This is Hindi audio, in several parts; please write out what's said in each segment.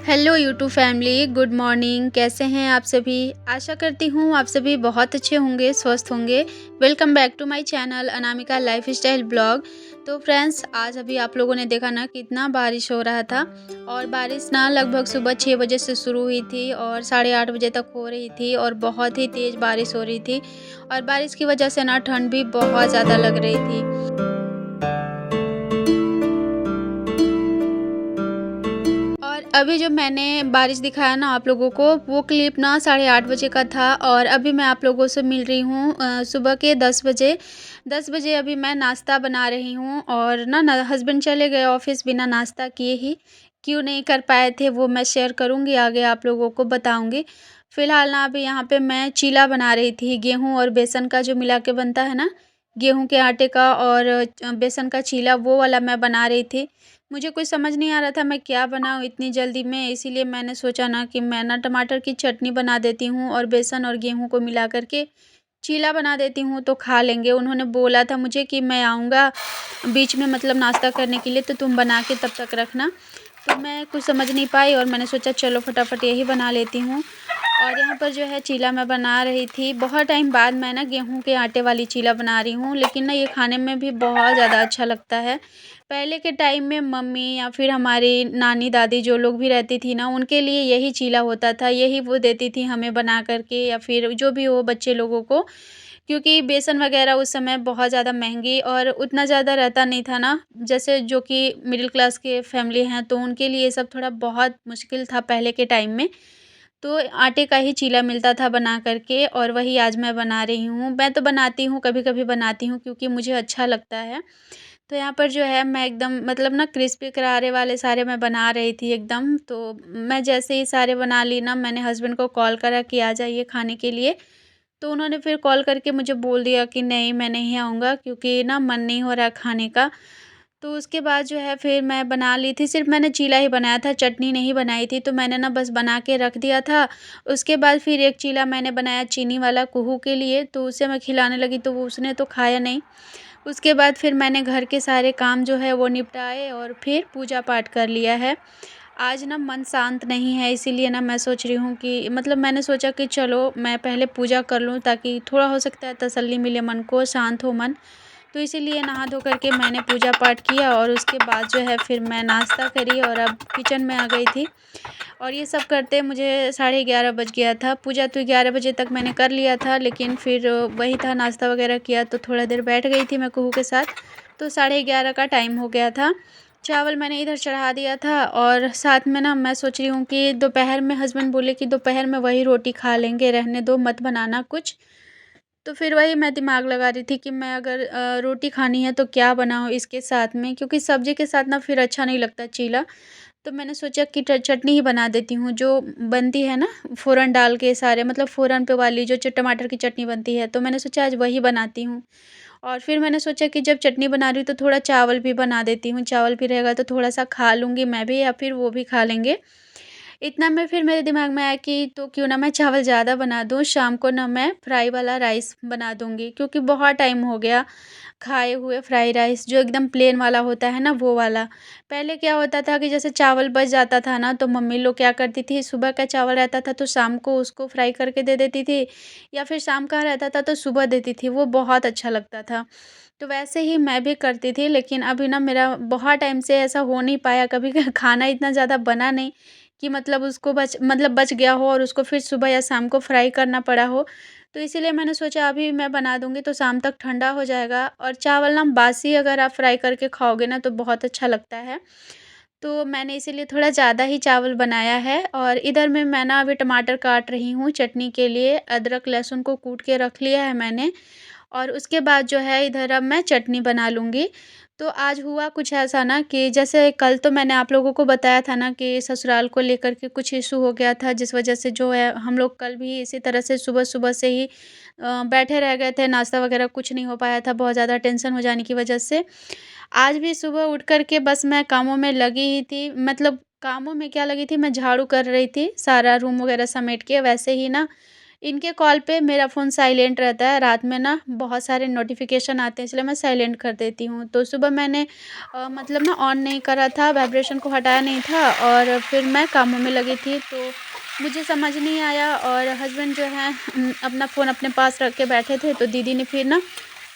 Hello YouTube family, good morning. कैसे हैं आप सभी? आशा करती हूँ आप सभी बहुत अच्छे होंगे, स्वस्थ होंगे। Welcome back to my channel Anamika lifestyle blog. तो फ्रेंड्स, आज अभी आप लोगों ने देखा ना कितना बारिश हो रहा था। और बारिश ना लगभग सुबह 6 बजे से शुरू हुई थी और 8:30 बजे तक हो रही थी और बहुत ही तेज़ बारिश हो रही थी। और बारिश की वजह से ना ठंड भी बहुत ज़्यादा लग रही थी। और अभी जो मैंने बारिश दिखाया ना आप लोगों को, वो क्लिप ना 8:30 बजे का था और अभी मैं आप लोगों से मिल रही हूँ सुबह के 10 बजे। 10 बजे अभी मैं नाश्ता बना रही हूँ और ना हस्बैंड चले गए ऑफिस बिना नाश्ता किए ही। क्यों नहीं कर पाए थे वो मैं शेयर करूँगी, आगे आप लोगों को बताऊँगी। फ़िलहाल ना अभी यहाँ पे मैं चीला बना रही थी, गेहूँ और बेसन का जो मिला के बनता है ना, गेहूँ के आटे का और बेसन का चीला, वो वाला मैं बना रही थी। मुझे कुछ समझ नहीं आ रहा था मैं क्या बनाऊँ इतनी जल्दी में, इसीलिए मैंने सोचा ना कि मैं ना टमाटर की चटनी बना देती हूँ और बेसन और गेहूँ को मिला कर के चीला बना देती हूँ तो खा लेंगे। उन्होंने बोला था मुझे कि मैं आऊँगा बीच में मतलब नाश्ता करने के लिए, तो तुम बना के तब तक रखना। तो मैं कुछ समझ नहीं पाई और मैंने सोचा चलो फटाफट यही बना लेती हूँ। और यहाँ पर जो है चीला मैं बना रही थी। बहुत टाइम बाद मैं ना गेहूँ के आटे वाली चीला बना रही हूँ, लेकिन ना ये खाने में भी बहुत ज़्यादा अच्छा लगता है। पहले के टाइम में मम्मी या फिर हमारी नानी दादी जो लोग भी रहती थी ना, उनके लिए यही चीला होता था, यही वो देती थी हमें बना कर के या फिर जो भी हो बच्चे लोगों को। क्योंकि बेसन वगैरह उस समय बहुत ज़्यादा महँगी और उतना ज़्यादा रहता नहीं था ना, जैसे जो कि मिडिल क्लास के फैमिली हैं तो उनके लिए ये सब थोड़ा बहुत मुश्किल था पहले के टाइम में। तो आटे का ही चीला मिलता था बना कर के और वही आज मैं बना रही हूँ। मैं तो बनाती हूँ, कभी-कभी बनाती हूँ क्योंकि मुझे अच्छा लगता है। तो यहाँ पर जो है मैं एकदम मतलब ना क्रिस्पी करारे वाले सारे मैं बना रही थी एकदम। तो मैं जैसे ही सारे बना ली ना, मैंने हस्बैंड को कॉल करा कि आ जाइए खाने के लिए। तो उन्होंने फिर कॉल करके मुझे बोल दिया कि नहीं मैं नहीं आऊँगा क्योंकि ना मन नहीं हो रहा खाने का। तो उसके बाद जो है फिर मैं बना ली थी, सिर्फ़ मैंने चीला ही बनाया था, चटनी नहीं बनाई थी, तो मैंने ना बस बना के रख दिया था। उसके बाद फिर एक चीला मैंने बनाया चीनी वाला कुहू के लिए, तो उसे मैं खिलाने लगी तो वो उसने तो खाया नहीं। उसके बाद फिर मैंने घर के सारे काम जो है वो निपटाए और फिर पूजा-पाठ कर लिया है। आज ना मन शांत नहीं है, इसीलिए ना मैं सोच रही हूँ कि मतलब मैंने सोचा कि चलो मैं पहले पूजा कर लूँ ताकि थोड़ा हो सकता है तसल्ली मिले मन को, शांत हो मन। तो इसीलिए नहा धो कर के मैंने पूजा पाठ किया और उसके बाद जो है फिर मैं नाश्ता करी और अब किचन में आ गई थी। और ये सब करते मुझे 11:30 बज गया था। पूजा तो 11 बजे तक मैंने कर लिया था, लेकिन फिर वही था नाश्ता वगैरह किया तो थोड़ा देर बैठ गई थी मैं कुहू के साथ, तो 11:30 का टाइम हो गया था। चावल मैंने इधर चढ़ा दिया था और साथ में ना मैं सोच रही हूँ कि दोपहर में हस्बैंड बोले कि दोपहर में वही रोटी खा लेंगे, रहने दो मत बनाना कुछ। तो फिर वही मैं दिमाग लगा रही थी कि मैं अगर रोटी खानी है तो क्या बनाऊँ इसके साथ में, क्योंकि सब्ज़ी के साथ ना फिर अच्छा नहीं लगता चीला। तो मैंने सोचा कि चटनी ही बना देती हूँ, जो बनती है ना फ़ोरन डाल के सारे मतलब फ़ोरन पे वाली जो टमाटर की चटनी बनती है, तो मैंने सोचा आज वही बनाती हूँ। और फिर मैंने सोचा कि जब चटनी बना रही हूँ तो थोड़ा चावल भी बना देती हूँ, चावल भी रहेगा तो थोड़ा-सा खा लूँगी मैं भी या फिर वो भी खा लेंगे। इतना में फिर मेरे दिमाग में आया कि तो क्यों ना मैं चावल ज़्यादा बना दूँ, शाम को ना मैं फ्राई वाला राइस बना दूँगी, क्योंकि बहुत टाइम हो गया खाए हुए फ्राई राइस जो एकदम प्लेन वाला होता है ना वो वाला। पहले क्या होता था कि जैसे चावल बच जाता था ना, तो मम्मी लोग क्या करती थी, सुबह का चावल रहता था तो शाम को उसको फ्राई करके दे देती थी या फिर शाम का रहता था तो सुबह देती थी, वो बहुत अच्छा लगता था। तो वैसे ही मैं भी करती थी, लेकिन अभी ना मेरा बहुत टाइम से ऐसा हो नहीं पाया, कभी खाना इतना ज़्यादा बना नहीं कि मतलब उसको बच गया हो और उसको फिर सुबह या शाम को फ्राई करना पड़ा हो। तो इसीलिए मैंने सोचा अभी मैं बना दूँगी तो शाम तक ठंडा हो जाएगा और चावल ना बासी अगर आप फ्राई करके खाओगे ना तो बहुत अच्छा लगता है। तो मैंने इसीलिए थोड़ा ज़्यादा ही चावल बनाया है और इधर में मैं ना अभी टमाटर काट रही हूँ चटनी के लिए, अदरक लहसुन को कूट के रख लिया है मैंने और उसके बाद जो है इधर अब मैं चटनी बना लूँगी। तो आज हुआ कुछ ऐसा ना कि जैसे कल तो मैंने आप लोगों को बताया था ना कि ससुराल को लेकर के कुछ इश्यू हो गया था, जिस वजह से जो है हम लोग कल भी इसी तरह से सुबह-सुबह से ही बैठे रह गए थे, नाश्ता वगैरह कुछ नहीं हो पाया था बहुत ज़्यादा टेंशन हो जाने की वजह से। आज भी सुबह उठ कर के बस मैं कामों में लगी ही थी, मतलब कामों में क्या लगी थी, मैं झाड़ू कर रही थी, सारा रूम वगैरह समेट के। वैसे ही ना इनके कॉल पे मेरा फ़ोन साइलेंट रहता है, रात में ना बहुत सारे नोटिफ़िकेशन आते हैं, इसलिए मैं साइलेंट कर देती हूँ। तो सुबह मैंने मतलब ना ऑन नहीं करा था, वाइब्रेशन को हटाया नहीं था और फिर मैं कामों में लगी थी, तो मुझे समझ नहीं आया और हस्बैंड जो हैं अपना फ़ोन अपने पास रख के बैठे थे, तो दीदी ने फिर ना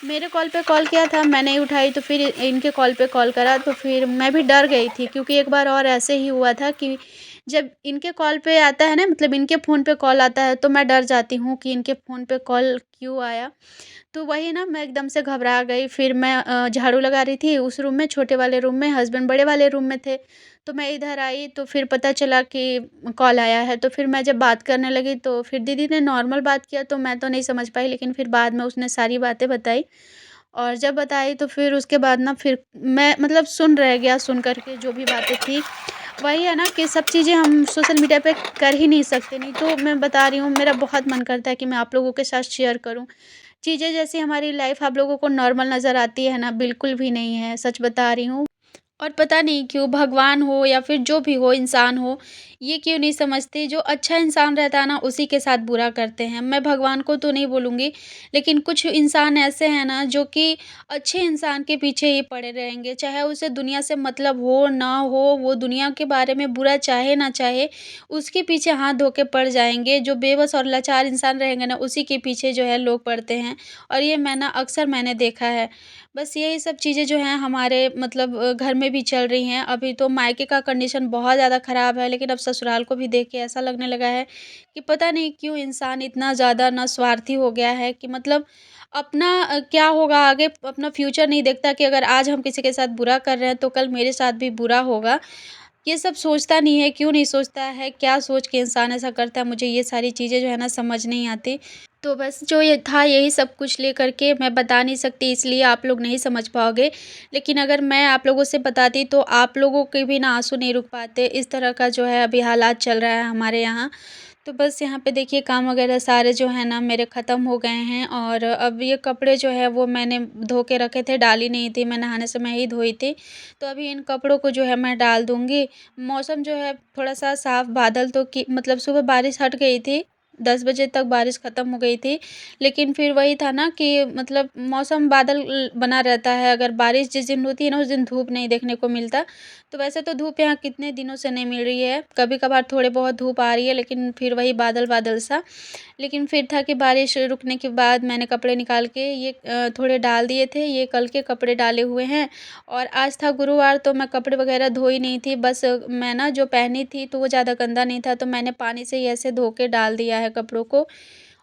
मेरे कॉल पे कॉल किया था, मैं नहीं उठाई, तो फिर इनके कॉल पे कॉल करा, तो फिर मैं भी डर गई थी क्योंकि एक बार और ऐसे ही हुआ था कि जब इनके कॉल पे आता है ना, मतलब इनके फ़ोन पे कॉल आता है, तो मैं डर जाती हूँ कि इनके फ़ोन पे कॉल क्यों आया। तो वही ना मैं एकदम से घबरा गई, फिर मैं झाड़ू लगा रही थी उस रूम में, छोटे वाले रूम में, हस्बैंड बड़े वाले रूम में थे। तो मैं इधर आई तो फिर पता चला कि कॉल आया है, तो फिर मैं जब बात करने लगी तो फिर दीदी ने नॉर्मल बात किया, तो मैं तो नहीं समझ पाई, लेकिन फिर बाद में उसने सारी बातें बताई और जब बताई तो फिर उसके बाद ना फिर मैं मतलब सुन रह गया, सुन कर के जो भी बातें थी। वही है ना कि सब चीज़ें हम सोशल मीडिया पे कर ही नहीं सकते, नहीं तो मैं बता रही हूँ मेरा बहुत मन करता है कि मैं आप लोगों के साथ शेयर करूँ। चीज़ें जैसे हमारी लाइफ़ आप लोगों को नॉर्मल नज़र आती है ना, बिल्कुल भी नहीं है, सच बता रही हूँ। और पता नहीं क्यों भगवान हो या फिर जो भी हो इंसान हो, ये क्यों नहीं समझते जो अच्छा इंसान रहता है ना उसी के साथ बुरा करते हैं। मैं भगवान को तो नहीं बोलूँगी, लेकिन कुछ इंसान ऐसे हैं ना जो कि अच्छे इंसान के पीछे ही पड़े रहेंगे। चाहे उसे दुनिया से मतलब हो ना हो, वो दुनिया के बारे में बुरा चाहे ना चाहे, उसके पीछे हाथ धो के पड़ जाएँगे। जो बेबस और लाचार इंसान रहेंगे ना उसी के पीछे जो है लोग पड़ते हैं और ये मैं ना अक्सर मैंने देखा है। बस यही सब चीज़ें जो हैं हमारे मतलब घर में भी चल रही हैं। अभी तो मायके का कंडीशन बहुत ज़्यादा ख़राब है, लेकिन अब ससुराल को भी देख के ऐसा लगने लगा है कि पता नहीं क्यों इंसान इतना ज़्यादा ना स्वार्थी हो गया है कि मतलब अपना क्या होगा आगे, अपना फ्यूचर नहीं देखता कि अगर आज हम किसी के साथ बुरा कर रहे हैं, तो कल मेरे साथ भी बुरा होगा। ये सब सोचता नहीं है, क्यों नहीं सोचता है? क्या सोच के इंसान ऐसा करता है? मुझे ये सारी चीज़ें जो है ना समझ नहीं आती। तो बस जो ये था यही सब कुछ लेकर के मैं बता नहीं सकती, इसलिए आप लोग नहीं समझ पाओगे। लेकिन अगर मैं आप लोगों से बताती तो आप लोगों के भी ना आँसू नहीं रुक पाते। इस तरह का जो है अभी हालात चल रहा है हमारे यहाँ। तो बस यहाँ पे देखिए काम वगैरह सारे जो हैं ना मेरे ख़त्म हो गए हैं और अब ये कपड़े जो है वो मैंने धो के रखे थे, डाली नहीं थी, मैं नहाने समय ही धोई थी। तो अभी इन कपड़ों को जो है मैं डाल दूँगी। मौसम जो है थोड़ा-सा साफ़, बादल तो कि मतलब सुबह बारिश हट गई थी, 10 बजे तक बारिश ख़त्म हो गई थी। लेकिन फिर वही था ना कि मतलब मौसम बादल बना रहता है, अगर बारिश जिस दिन होती है ना उस दिन धूप नहीं देखने को मिलता। तो वैसे तो धूप यहाँ कितने दिनों से नहीं मिल रही है, कभी-कभार थोड़े बहुत धूप आ रही है, लेकिन फिर वही बादल-बादल सा। लेकिन फिर था कि बारिश रुकने के बाद मैंने कपड़े निकाल के ये थोड़े डाल दिए थे, ये कल के कपड़े डाले हुए हैं और आज था गुरुवार तो मैं कपड़े वगैरह धोई नहीं थी, बस मैं ना जो पहनी थी तो वो ज़्यादा गंदा नहीं था, तो मैंने पानी से ही ऐसे धो के डाल दिया है कपड़ों को।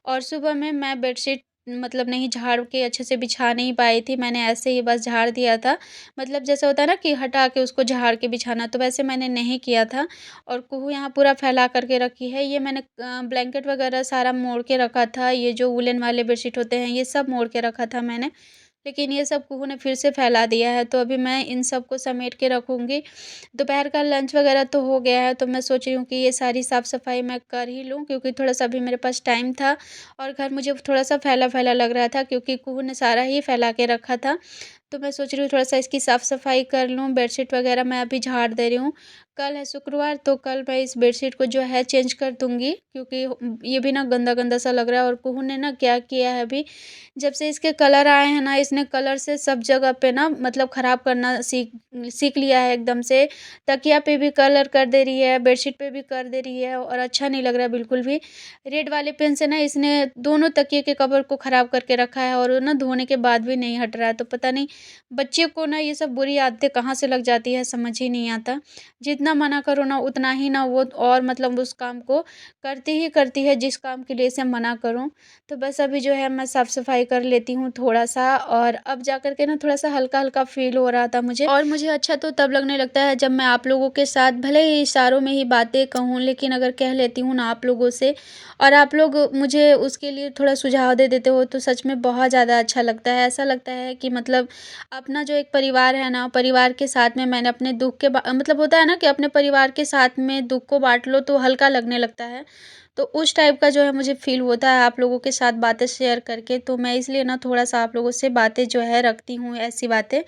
और सुबह में मैं बेडशीट मतलब नहीं झाड़ के अच्छे से बिछा नहीं पाई थी, मैंने ऐसे ही बस झाड़ दिया था। मतलब जैसे होता है ना कि हटा के उसको झाड़ के बिछाना, तो वैसे मैंने नहीं किया था और कुहू यहाँ पूरा फैला कर के रखी है। ये मैंने ब्लैंकेट वगैरह सारा मोड़ के रखा था, ये जो वूलन वाले बेडशीट होते हैं, ये सब मोड़ के रखा था मैंने। लेकिन ये सब कुहू ने फिर से फैला दिया है, तो अभी मैं इन सबको समेट के रखूँगी। दोपहर का लंच वगैरह तो हो गया है, तो मैं सोच रही हूँ कि ये सारी साफ़-सफ़ाई मैं कर ही लूँ क्योंकि थोड़ा-सा अभी मेरे पास टाइम था और घर मुझे थोड़ा-सा फैला-फैला लग रहा था क्योंकि कुहू ने सारा ही फैला के रखा था। तो मैं सोच रही हूँ थोड़ा-सा इसकी साफ़-सफ़ाई कर लूँ, बेडशीट वगैरह मैं अभी झाड़ दे रही हूँ। कल है शुक्रवार, तो कल मैं इस बेडशीट को जो है चेंज कर दूँगी क्योंकि ये भी ना गंदा-गंदा सा लग रहा है और कुहू ने ना क्या किया है अभी, जब से इसके कलर आए हैं ना, इसने कलर से सब जगह पे ना मतलब ख़राब करना सीख सीख लिया है एकदम से। तकिया पे भी कलर कर दे रही है, बेडशीट पे भी कर दे रही है और अच्छा नहीं लग रहा है बिल्कुल भी। रेड वाले पेन से ना इसने दोनों तकिए के कवर को ख़राब करके रखा है और वो ना धोने के बाद भी नहीं हट रहा है। तो पता नहीं बच्चे को ना ये सब बुरी आदतें कहाँ से लग जाती है, समझ ही नहीं आता। जितना मना करो ना उतना ही ना वो और मतलब उस काम को करती ही करती है जिस काम के लिए इसे मना करूँ। तो बस अभी जो है मैं साफ़-सफ़ाई कर लेती हूँ थोड़ा-सा और अब जाकर के ना थोड़ा-सा हल्का-हल्का फ़ील हो रहा था मुझे और मुझे अच्छा तो तब लगने लगता है जब मैं आप लोगों के साथ भले ही इशारों में ही बातें कहूँ, लेकिन अगर कह लेती हूँ ना आप लोगों से और आप लोग मुझे उसके लिए थोड़ा सुझाव दे देते हो तो सच में बहुत ज़्यादा अच्छा लगता है। ऐसा लगता है कि मतलब अपना जो एक परिवार है ना, परिवार के साथ में मैंने अपने दुःख के मतलब होता है ना कि अपने परिवार के साथ में दुःख को बाँट लो तो हल्का लगने लगता है। तो उस टाइप का जो है मुझे फ़ील होता है आप लोगों के साथ बातें शेयर करके, तो मैं इसलिए ना थोड़ा-सा आप लोगों से बातें जो है रखती हूँ, ऐसी बातें।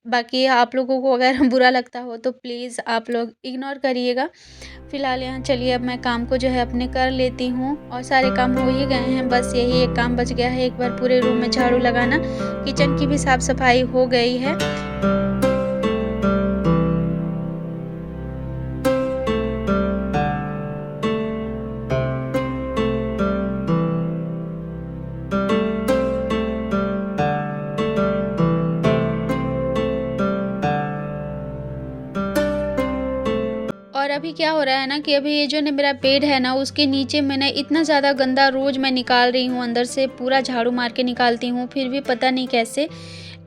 बाकी आप लोगों को अगर बुरा लगता हो तो प्लीज़ आप लोग इग्नोर करिएगा। फ़िलहाल यहाँ चलिए अब मैं काम को जो है अपने कर लेती हूँ और सारे काम हो ही गए हैं, बस यही एक काम बच गया है, एक बार पूरे रूम में झाड़ू लगाना। किचन की भी साफ-सफाई हो गई है। और अभी क्या हो रहा है ना कि अभी ये जो न मेरा बेड है ना, उसके नीचे मैंने इतना ज़्यादा गंदा रोज़ मैं निकाल रही हूँ, अंदर से पूरा झाड़ू मार के निकालती हूँ, फिर भी पता नहीं कैसे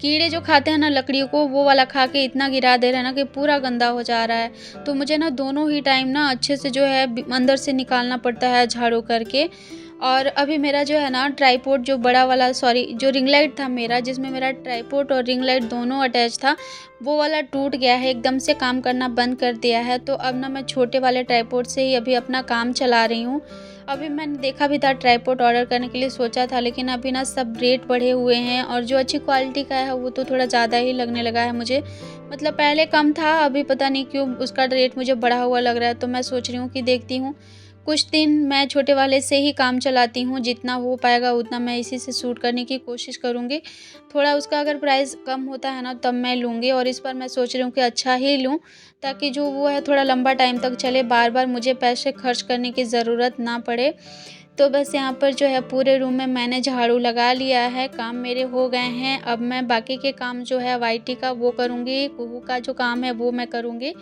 कीड़े जो खाते हैं ना लकड़ियों को, वो वाला खा के इतना गिरा दे रहा है ना कि पूरा गंदा हो जा रहा है। तो मुझे ना दोनों ही टाइम ना अच्छे से जो है अंदर से निकालना पड़ता है झाड़ू करके। और अभी मेरा जो है ना ट्राइपॉड जो बड़ा वाला, सॉरी, जो रिंग लाइट था मेरा, जिसमें मेरा ट्राइपॉड और रिंग लाइट दोनों अटैच था, वो वाला टूट गया है, एकदम से काम करना बंद कर दिया है। तो अब ना मैं छोटे वाले ट्राइपॉड से ही अभी अपना काम चला रही हूँ। अभी मैंने देखा भी था, ट्राइपॉड ऑर्डर करने के लिए सोचा था, लेकिन अभी ना सब रेट बढ़े हुए हैं और जो अच्छी क्वालिटी का है वो तो थोड़ा ज़्यादा ही लगने लगा है मुझे। मतलब पहले कम था, अभी पता नहीं क्यों उसका रेट मुझे बढ़ा हुआ लग रहा है। तो मैं सोच रही हूँ कि देखती हूँ, कुछ दिन मैं छोटे वाले से ही काम चलाती हूँ, जितना हो पाएगा उतना मैं इसी से शूट करने की कोशिश करूँगी। थोड़ा उसका अगर प्राइस कम होता है ना तब मैं लूँगी, और इस बार मैं सोच रही हूँ कि अच्छा ही लूँ, ताकि जो वो है थोड़ा लंबा टाइम तक चले, बार-बार मुझे पैसे खर्च करने की ज़रूरत ना पड़े। तो बस यहाँ पर जो है पूरे रूम में मैंने झाड़ू लगा लिया है, काम मेरे हो गए हैं। अब मैं बाकी के काम जो है वाईटी का वो करूँगी, कुहू का जो काम है वो मैं करूँगी।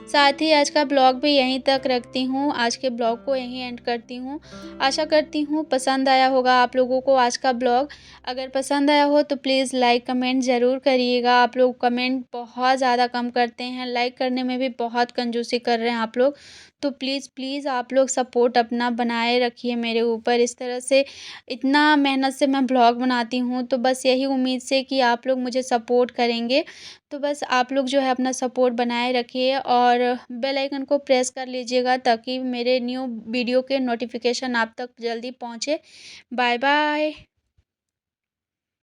साथ ही आज का ब्लॉग भी यहीं तक रखती हूँ, आज के ब्लॉग को यहीं एंड करती हूँ। आशा करती हूँ पसंद आया होगा आप लोगों को आज का ब्लॉग। अगर पसंद आया हो तो प्लीज़ लाइक कमेंट ज़रूर करिएगा। आप लोग कमेंट बहुत ज़्यादा कम करते हैं, लाइक करने में भी बहुत कंजूसी कर रहे हैं आप लोग। तो प्लीज़ प्लीज़ आप लोग सपोर्ट अपना बनाए रखिए मेरे ऊपर। इस तरह से इतना मेहनत से मैं ब्लॉग बनाती हूँ, तो बस यही उम्मीद से कि आप लोग मुझे सपोर्ट करेंगे। तो बस आप लोग जो है अपना सपोर्ट बनाए रखिए और बेल आइकन को प्रेस कर लीजिएगा, ताकि मेरे न्यू वीडियो के नोटिफिकेशन आप तक जल्दी पहुँचे। Bye bye.